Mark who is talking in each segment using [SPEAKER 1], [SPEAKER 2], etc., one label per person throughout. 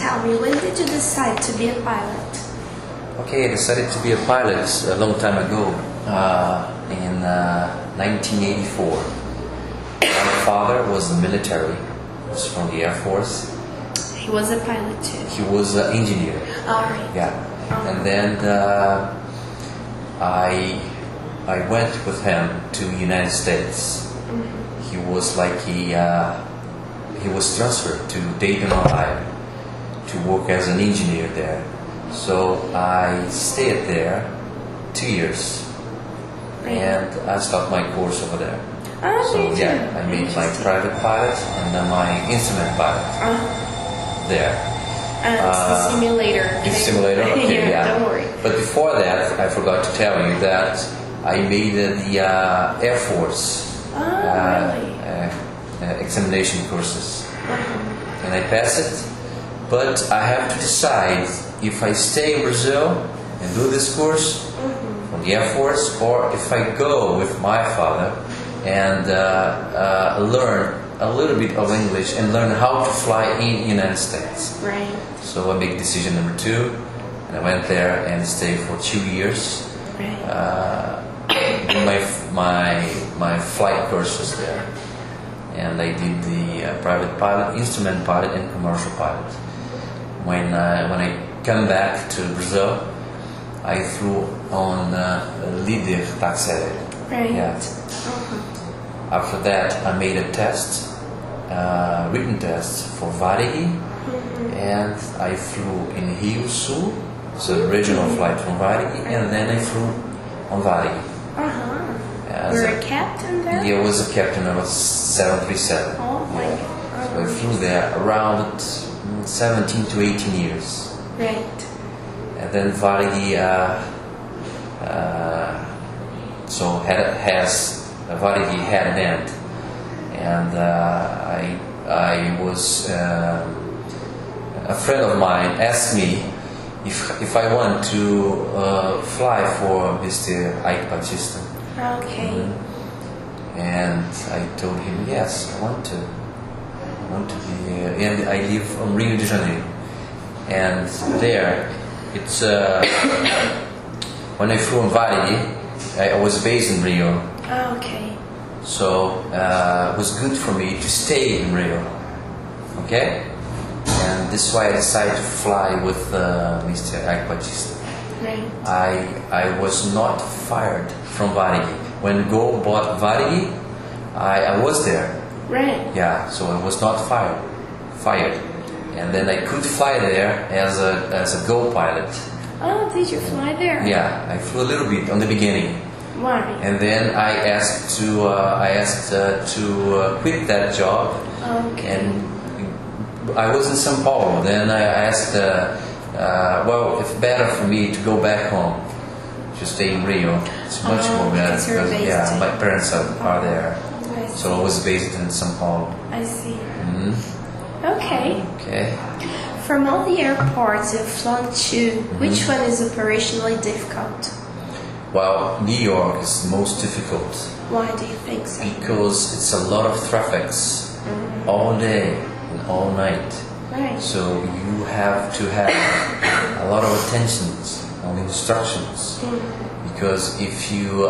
[SPEAKER 1] tell me, when did you decide to be a pilot?
[SPEAKER 2] Okay, I decided to be a pilot a long time ago, in 1984. My father was in the military, he was from the Air Force.
[SPEAKER 1] He was a pilot too?
[SPEAKER 2] He was an engineer.
[SPEAKER 1] Alright.
[SPEAKER 2] Yeah. And then I went with him to the United States. He was like he was transferred to Dayton, Ohio, to work as an engineer there. So I stayed there 2 years, and I stopped my course over there. So yeah, I made my private pilot and then my instrument pilot there.
[SPEAKER 1] It's the simulator.
[SPEAKER 2] The simulator, okay, yeah.
[SPEAKER 1] Don't worry.
[SPEAKER 2] But before that, I forgot to tell you that I made the Air Force
[SPEAKER 1] Really?
[SPEAKER 2] examination courses, and I passed it. But I have to decide if I stay in Brazil and do this course from the Air Force, or if I go with my father and learn a little bit of English and learn how to fly in the United States.
[SPEAKER 1] Right.
[SPEAKER 2] So I make decision number 2, and I went there and stayed for 2 years.
[SPEAKER 1] Right.
[SPEAKER 2] Doing my flight courses there, and I did the private pilot, instrument pilot, and commercial pilot. When I come back to Brazil, I flew on leader taxi.
[SPEAKER 1] Right.
[SPEAKER 2] Yeah. After that, I made a test, written test for Varig, and I flew in Rio Sul, so the regional flight from Varig, and then I flew on Varig.
[SPEAKER 1] Were a captain there?
[SPEAKER 2] Yeah, I was a captain of a 737.
[SPEAKER 1] Oh my God.
[SPEAKER 2] So I flew there around 17 to 18 years.
[SPEAKER 1] Right.
[SPEAKER 2] And then Varig Varig had an end, and I was a friend of mine asked me if I want to fly for Mr. Ike Batista.
[SPEAKER 1] Okay.
[SPEAKER 2] And I told him, yes, I want to. I want to be, and I live from Rio de Janeiro. And there, it's when I flew in Varig, I was based in Rio.
[SPEAKER 1] Okay.
[SPEAKER 2] So it was good for me to stay in Rio. Okay? And this is why I decided to fly with Mr. Ike Batista.
[SPEAKER 1] Right.
[SPEAKER 2] I was not fired from Varig. When Go bought Varig, I was there.
[SPEAKER 1] Right.
[SPEAKER 2] Yeah, so I was not fired. And then I could fly there as a Go pilot.
[SPEAKER 1] Oh, did you fly there?
[SPEAKER 2] Yeah, I flew a little bit on the beginning.
[SPEAKER 1] Why?
[SPEAKER 2] And then I asked to quit that job.
[SPEAKER 1] Okay.
[SPEAKER 2] And I was in São Paulo. Then I asked, well, it's better for me to go back home, to stay in Rio. It's much more better because my parents are there. So I was based in São Paulo.
[SPEAKER 1] I see. Okay.
[SPEAKER 2] Okay.
[SPEAKER 1] From all the airports you've flown to, which one is operationally difficult?
[SPEAKER 2] Well, New York is the most difficult.
[SPEAKER 1] Why do you think so?
[SPEAKER 2] Because it's a lot of traffics all day and all night.
[SPEAKER 1] Right.
[SPEAKER 2] So you have to have a lot of attentions on instructions. Because if you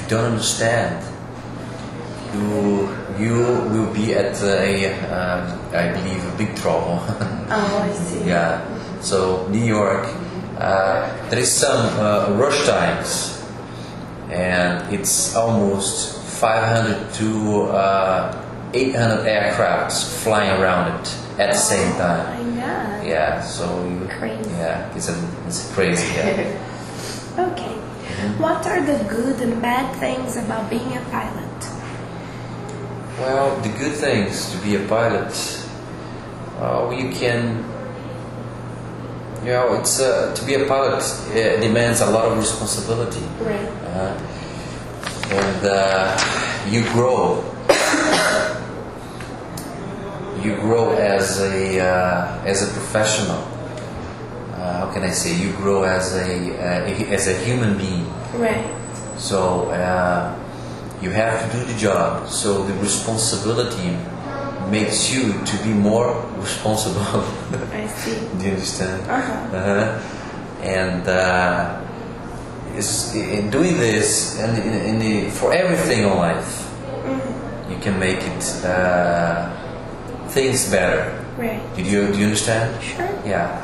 [SPEAKER 2] don't understand, you will be at I believe a big trouble.
[SPEAKER 1] Oh, I see.
[SPEAKER 2] Yeah. So New York, there is some rush times, and it's almost 500 to 800 aircrafts flying around it at the same time.
[SPEAKER 1] Oh my God.
[SPEAKER 2] Yeah. So
[SPEAKER 1] Crazy.
[SPEAKER 2] yeah, it's crazy. Yeah.
[SPEAKER 1] Okay. What are the good and bad things about being a pilot?
[SPEAKER 2] Well, the good things to be a pilot, you can, it's to be a pilot demands a lot of responsibility.
[SPEAKER 1] Right.
[SPEAKER 2] And you grow. You grow as a professional. How can I say? You grow as a human being.
[SPEAKER 1] Right.
[SPEAKER 2] So you have to do the job. So the responsibility makes you to be more responsible.
[SPEAKER 1] I see.
[SPEAKER 2] Do you understand? And in doing this, and for everything in life, you can make it things better.
[SPEAKER 1] Right.
[SPEAKER 2] Do you understand?
[SPEAKER 1] Sure.
[SPEAKER 2] Yeah.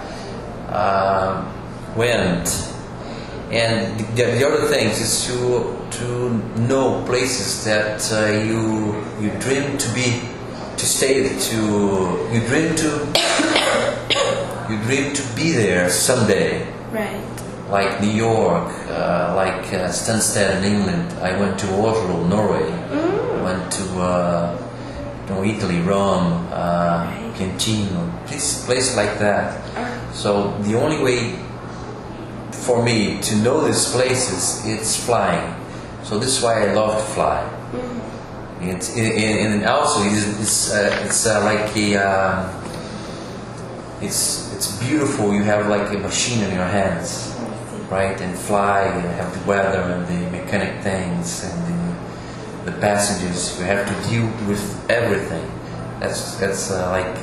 [SPEAKER 2] And the other things is to know places that you dream to be, to stay, you dream to be there someday.
[SPEAKER 1] Right.
[SPEAKER 2] Like New York, like Stansted in England. I went to Oslo, Norway. Went to Italy, Rome, Piantino, places like that. So the only way for me to know these places, it's flying. So this is why I love to fly. And also it's like it's beautiful. You have like a machine in your hands, right? And fly. You have the weather and the mechanic things and the passengers. You have to deal with everything. That's like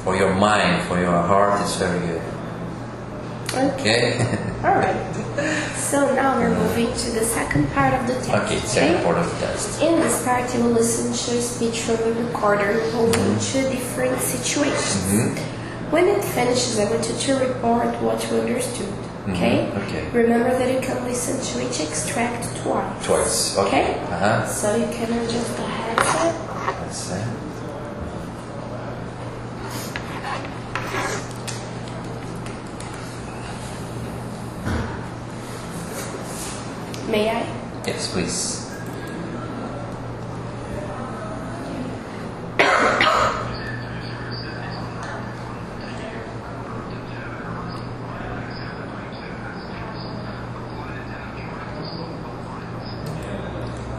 [SPEAKER 2] for your mind, for your heart. It's very good. Okay.
[SPEAKER 1] Alright. So now we're moving to the second part of the test.
[SPEAKER 2] Okay, second part of the test.
[SPEAKER 1] In this part, you will listen to a speech from the recorder involving two different situations. When it finishes, I want you to report what you understood. Okay?
[SPEAKER 2] Okay.
[SPEAKER 1] Remember that you can listen to each extract twice.
[SPEAKER 2] Twice. Okay.
[SPEAKER 1] So you can adjust the headset.
[SPEAKER 2] That's it.
[SPEAKER 1] May I?
[SPEAKER 2] Yes, please.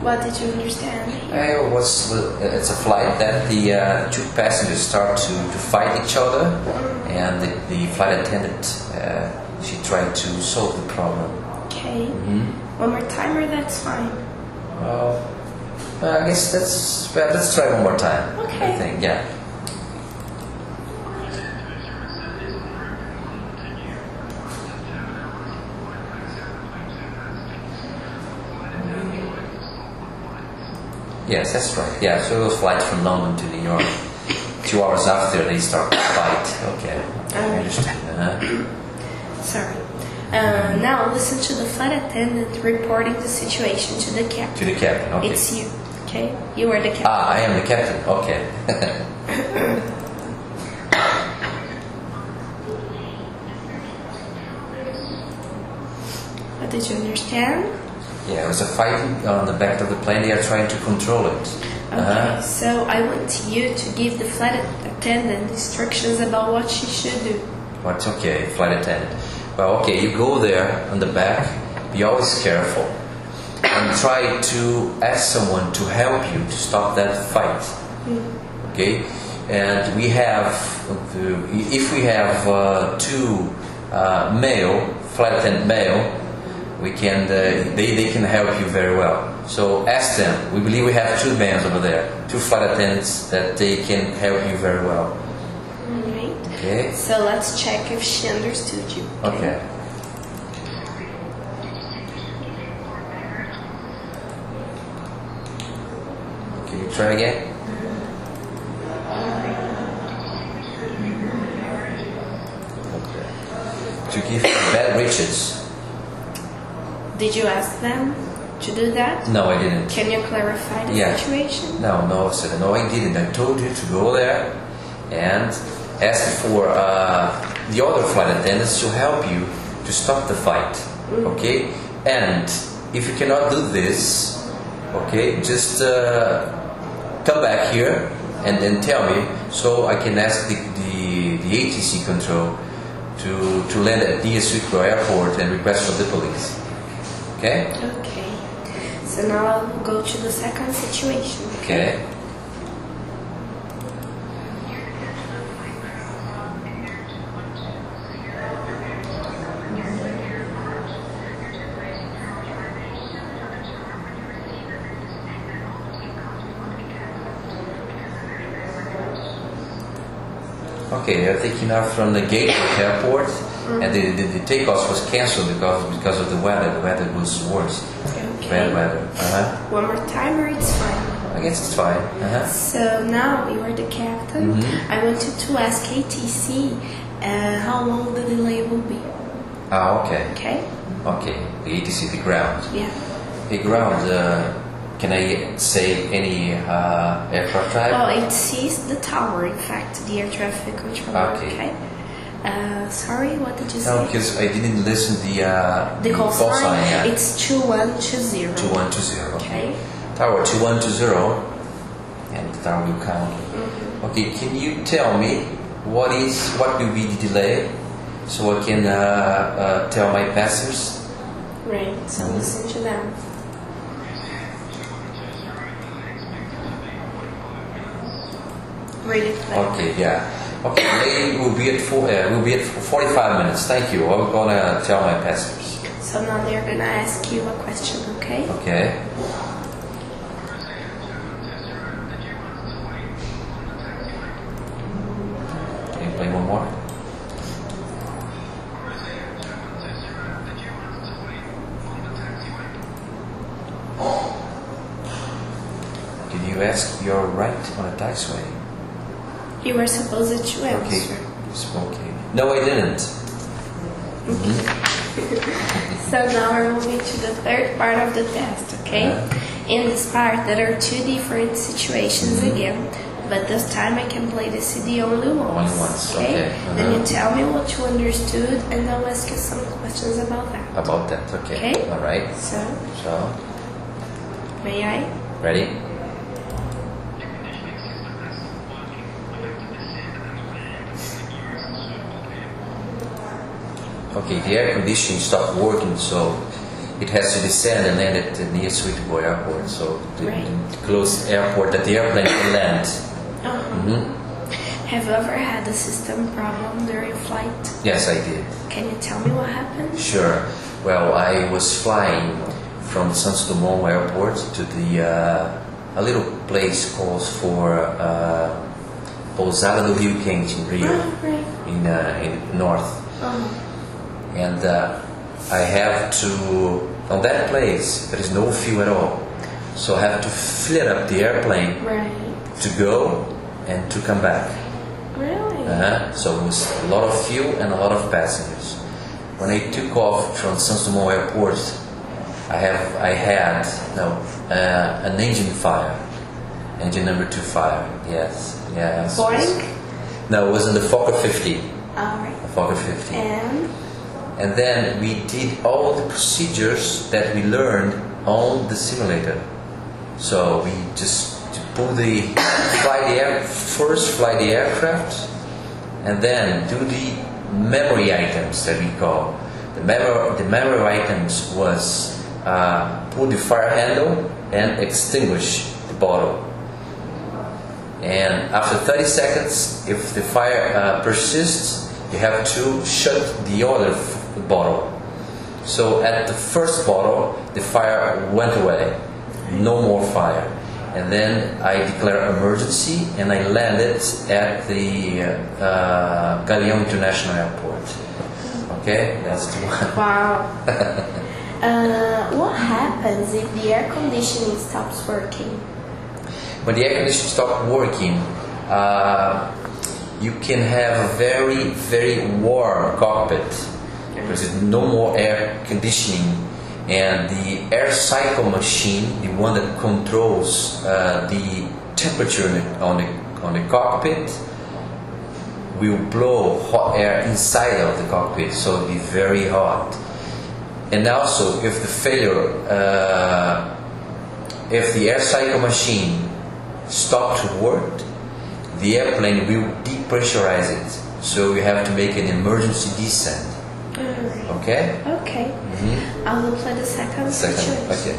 [SPEAKER 1] What did you understand?
[SPEAKER 2] It's a flight that the two passengers start to fight each other, and the flight attendant she tried to solve the problem.
[SPEAKER 1] Okay. One more time, or that's fine?
[SPEAKER 2] I guess let's try one more time.
[SPEAKER 1] Okay.
[SPEAKER 2] I think, yeah. Yes, that's right. Yeah, so it was flight from London to New York. 2 hours after they start the fight. Okay. I understand.
[SPEAKER 1] Sorry. Now listen to the flight attendant reporting the situation to the captain.
[SPEAKER 2] To the captain, okay.
[SPEAKER 1] It's you, okay? You are the captain.
[SPEAKER 2] I am the captain, okay.
[SPEAKER 1] What did you understand?
[SPEAKER 2] Yeah, it was a fight on the back of the plane. They are trying to control it.
[SPEAKER 1] Okay, so I want you to give the flight attendant instructions about what she should do.
[SPEAKER 2] What's okay, flight attendant? Well, okay, you go there on the back. Be always careful and try to ask someone to help you to stop that fight. Okay, and we have, if we have two male flight attendant male, we can they can help you very well. So ask them. We believe we have two men over there, two flight attendants that they can help you very well.
[SPEAKER 1] Alright.
[SPEAKER 2] Okay.
[SPEAKER 1] So let's check if she understood you.
[SPEAKER 2] Okay. Can you try again? Okay. To give bad riches.
[SPEAKER 1] Did you ask them to do that?
[SPEAKER 2] No, I didn't.
[SPEAKER 1] Can you clarify the situation?
[SPEAKER 2] No, sir. No, I didn't. I told you to go there and ask for the other flight attendants to help you to stop the fight. Okay? And if you cannot do this, okay, just come back here and then tell me so I can ask the ATC control to land at nearest Heathrow Airport and request for the police. Okay?
[SPEAKER 1] Okay. So now I'll go to the second situation.
[SPEAKER 2] Okay. Okay, they're taking off from the Gateway Airport, and the takeoff was cancelled because of the weather. The weather was worse.
[SPEAKER 1] Okay.
[SPEAKER 2] Bad weather.
[SPEAKER 1] One more time, or it's fine?
[SPEAKER 2] I guess it's fine.
[SPEAKER 1] So now you are the captain. I wanted to ask ATC how long the delay will be.
[SPEAKER 2] Ah, okay.
[SPEAKER 1] Okay.
[SPEAKER 2] Okay. The ATC, the ground.
[SPEAKER 1] Yeah.
[SPEAKER 2] The ground. Can I say any aircraft type?
[SPEAKER 1] Oh, it sees the tower. In fact, the air traffic controller.
[SPEAKER 2] Okay.
[SPEAKER 1] Sorry, what did you say?
[SPEAKER 2] No, because I didn't listen the
[SPEAKER 1] call sign.
[SPEAKER 2] Yeah.
[SPEAKER 1] It's 2120.
[SPEAKER 2] 2120.
[SPEAKER 1] Okay.
[SPEAKER 2] Tower 2120, and the tower will count. Okay, can you tell me what will be the delay, so I can tell my passengers?
[SPEAKER 1] Right. So listen to them. Really clear.
[SPEAKER 2] Okay, yeah. Okay, delay will be at 45 minutes. Thank you. I'm gonna tell my passengers.
[SPEAKER 1] So now they're gonna ask you a question, okay?
[SPEAKER 2] Okay. Can you play one more? Did you ask your right on a taxiway?
[SPEAKER 1] You were supposed to answer.
[SPEAKER 2] Okay. No, I didn't.
[SPEAKER 1] So now we're moving to the third part of the test, okay? In this part, there are two different situations again, but this time I can play the CD only once.
[SPEAKER 2] Only once,
[SPEAKER 1] okay?
[SPEAKER 2] okay.
[SPEAKER 1] Then you tell me what you understood, and I'll ask you some questions about that.
[SPEAKER 2] About that, okay.
[SPEAKER 1] Okay.
[SPEAKER 2] All right.
[SPEAKER 1] So, may I?
[SPEAKER 2] Ready? Okay, the air conditioning stopped working, so it has to descend and land at the near suitable airport. So the closest airport that the airplane can land.
[SPEAKER 1] Have you ever had a system problem during flight?
[SPEAKER 2] Yes, I did.
[SPEAKER 1] Can you tell me what happened?
[SPEAKER 2] Sure. Well, I was flying from Santos Dumont Airport to a little place called Pousada do Rio Quente in Rio, in the north. And I have to, on that place, there is no fuel at all. So I have to fill up the airplane to go and to come back.
[SPEAKER 1] Really?
[SPEAKER 2] So it was a lot of fuel and a lot of passengers. When I took off from Santos Dumont Airport, I had an engine fire. Engine number 2 fire, yes.
[SPEAKER 1] Boeing?
[SPEAKER 2] No, it was in the Fokker 50.
[SPEAKER 1] Alright.
[SPEAKER 2] The Fokker 50.
[SPEAKER 1] And
[SPEAKER 2] then we did all the procedures that we learned on the simulator. So we just first fly the aircraft, and then do the memory items that we call. The memory items was pull the fire handle and extinguish the bottle. And after 30 seconds, if the fire persists, you have to shut the other bottle. So at the first bottle, the fire went away. No more fire. And then I declare emergency, and I landed at the Galeão International Airport. Okay, that's the one.
[SPEAKER 1] wow. What happens if the air conditioning stops working?
[SPEAKER 2] When the air conditioning stops working, you can have a very, very warm cockpit because there's no more air conditioning, and the air cycle machine, the one that controls the temperature on the cockpit, will blow hot air inside of the cockpit, so it'll be very hot. And also, if the air cycle machine stops to work, the airplane will depressurize it. So you have to make an emergency descent. Okay?
[SPEAKER 1] Okay. I will play the second situation.
[SPEAKER 2] Okay.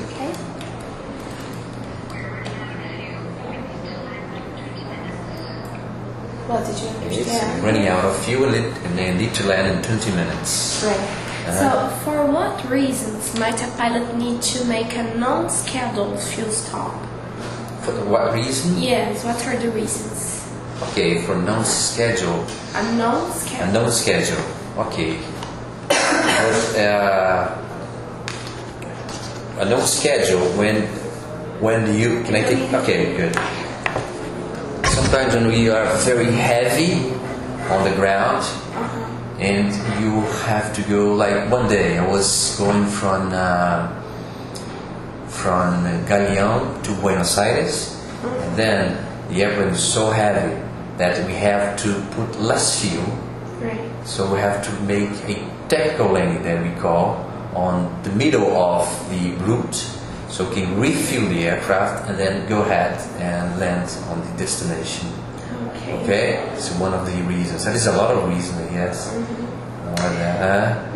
[SPEAKER 1] What did you understand?
[SPEAKER 2] It's running out of fuel and they need to land in 20 minutes.
[SPEAKER 1] Right. So, for what reasons might a pilot need to make a non-scheduled fuel stop?
[SPEAKER 2] For what reason?
[SPEAKER 1] Yes, what are the reasons?
[SPEAKER 2] Okay, for non-schedule.
[SPEAKER 1] Unknown schedule.
[SPEAKER 2] Unknown schedule. Okay. But, a no schedule when you can I take okay good. Sometimes when we are very heavy on the ground and you have to go, like one day I was going from Galeão to Buenos Aires, and then the airplane is so heavy that we have to put less fuel.
[SPEAKER 1] Right.
[SPEAKER 2] So we have to make a technical landing that we call on the middle of the route, so we can refuel the aircraft and then go ahead and land on the destination. Okay, so one of the reasons. That is a lot of reasons, I guess.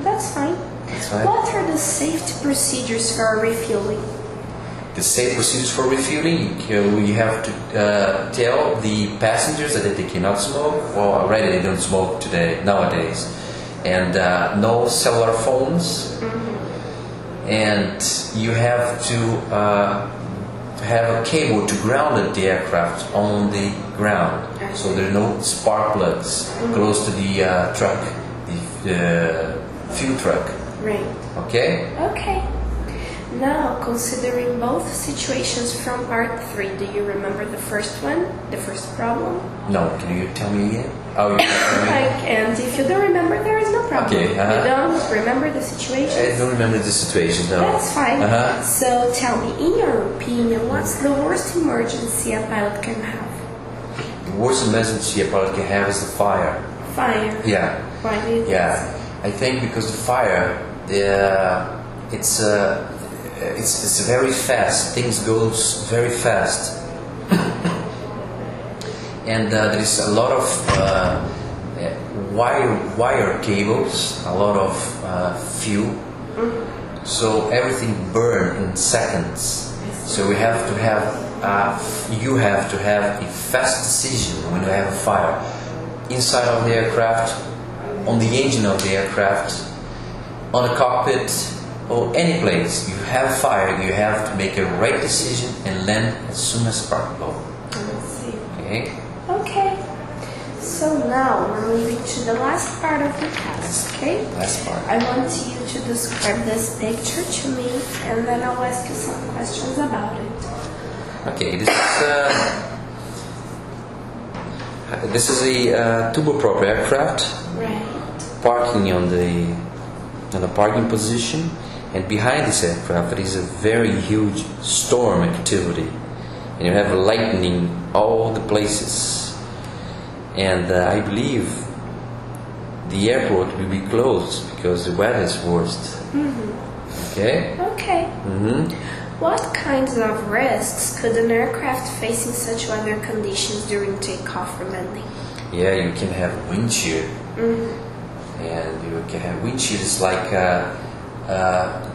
[SPEAKER 1] That's fine.
[SPEAKER 2] That's fine.
[SPEAKER 1] What are the safety procedures for refueling?
[SPEAKER 2] The safe procedures for refueling, we have to tell the passengers that they cannot smoke, or already they don't smoke nowadays, and no cellular phones, and you have to have a cable to ground the aircraft on the ground, so there are no spark plugs close to the truck, the fuel truck.
[SPEAKER 1] Right.
[SPEAKER 2] Okay?
[SPEAKER 1] Okay. Now, considering both situations from part 3, do you remember the first one, the first problem?
[SPEAKER 2] No, can you tell me again? Oh, you can
[SPEAKER 1] I can't. If you don't remember, there is no problem.
[SPEAKER 2] Okay,
[SPEAKER 1] You don't remember the situation?
[SPEAKER 2] I don't remember the situation, no.
[SPEAKER 1] That's fine. So tell me, in your opinion, what's the worst emergency a pilot can have?
[SPEAKER 2] The worst emergency a pilot can have is the fire.
[SPEAKER 1] Fire.
[SPEAKER 2] Yeah.
[SPEAKER 1] Why do you think
[SPEAKER 2] Yeah. I think because the fire, it's very fast. Things goes very fast, and there is a lot of wire cables, a lot of fuel. So everything burn in seconds. So we have to have you have to have a fast decision when you have a fire inside of the aircraft, on the engine of the aircraft, on the cockpit, or any place. You have fire, you have to make a right decision and land as soon as possible.
[SPEAKER 1] Let's see.
[SPEAKER 2] Okay?
[SPEAKER 1] Okay. So now we're moving to the last part of the test, okay?
[SPEAKER 2] Last part.
[SPEAKER 1] I want you to describe this picture to me, and then I'll ask you some questions about it.
[SPEAKER 2] Okay, this is a turboprop aircraft
[SPEAKER 1] Right.
[SPEAKER 2] parking on the parking position, and behind this aircraft there is a very huge storm activity, and you have lightning all the places, and I believe the airport will be closed because the weather is worst. Okay?
[SPEAKER 1] Okay. What kinds of risks could an aircraft face in such weather conditions during takeoff or landing?
[SPEAKER 2] Yeah, you can have wind shear. And you can have wind shear is like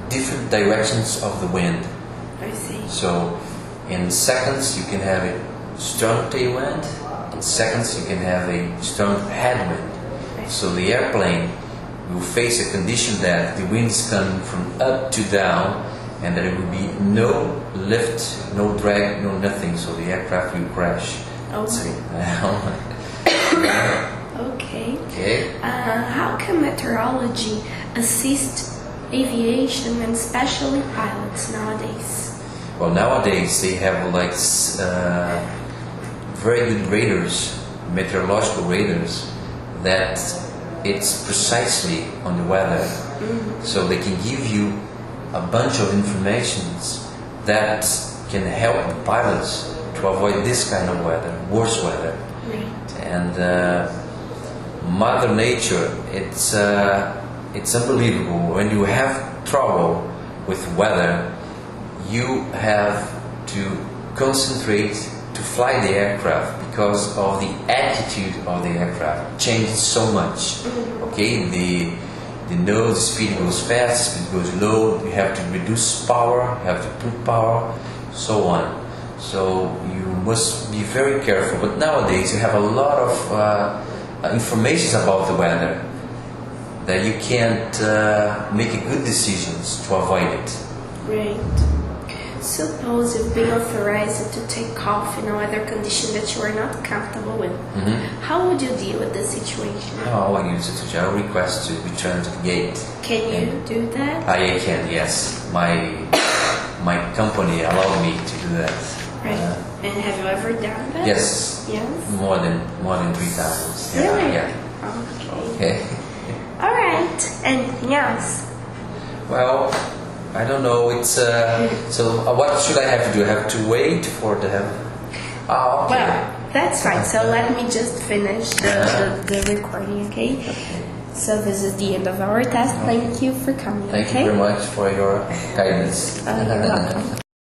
[SPEAKER 2] different directions of the wind.
[SPEAKER 1] I see.
[SPEAKER 2] So in seconds you can have a strong tailwind, in seconds you can have a strong headwind. So the airplane will face a condition that the wind is coming from up to down, and there will be no lift, no drag, no nothing, so the aircraft will crash.
[SPEAKER 1] Okay.
[SPEAKER 2] Okay.
[SPEAKER 1] How can meteorology assist aviation and especially pilots nowadays?
[SPEAKER 2] Well, nowadays they have like very good radars, meteorological radars, that it's precisely on the weather. So they can give you a bunch of informations that can help the pilots to avoid this kind of weather, worse weather.
[SPEAKER 1] Right.
[SPEAKER 2] And Mother Nature, it's unbelievable. When you have trouble with weather, you have to concentrate to fly the aircraft because of the attitude of the aircraft changes so much. Okay, the nose, the speed goes fast, speed goes low, you have to reduce power, you have to put power, so on. So you must be very careful. But nowadays you have a lot of information about the weather that you can't make a good decisions to avoid it.
[SPEAKER 1] Right. Suppose you've been authorized to take off in a weather condition that you are not comfortable with. How would you deal with the situation?
[SPEAKER 2] Oh, I use it to request to return to the gate.
[SPEAKER 1] Can you do that?
[SPEAKER 2] I can, yes. My company allowed me to do that.
[SPEAKER 1] Right. And have you ever done that?
[SPEAKER 2] Yes.
[SPEAKER 1] Yes.
[SPEAKER 2] More than 3 times.
[SPEAKER 1] Really?
[SPEAKER 2] Yeah.
[SPEAKER 1] Okay.
[SPEAKER 2] Okay.
[SPEAKER 1] All right. Anything else?
[SPEAKER 2] Well, I don't know. It's so. What should I have to do? I have to wait for the. Oh, okay.
[SPEAKER 1] Well, that's fine. So let me just finish the recording, okay? So this is the end of our test. Thank you for coming.
[SPEAKER 2] Thank you very much for your guidance.
[SPEAKER 1] You're welcome.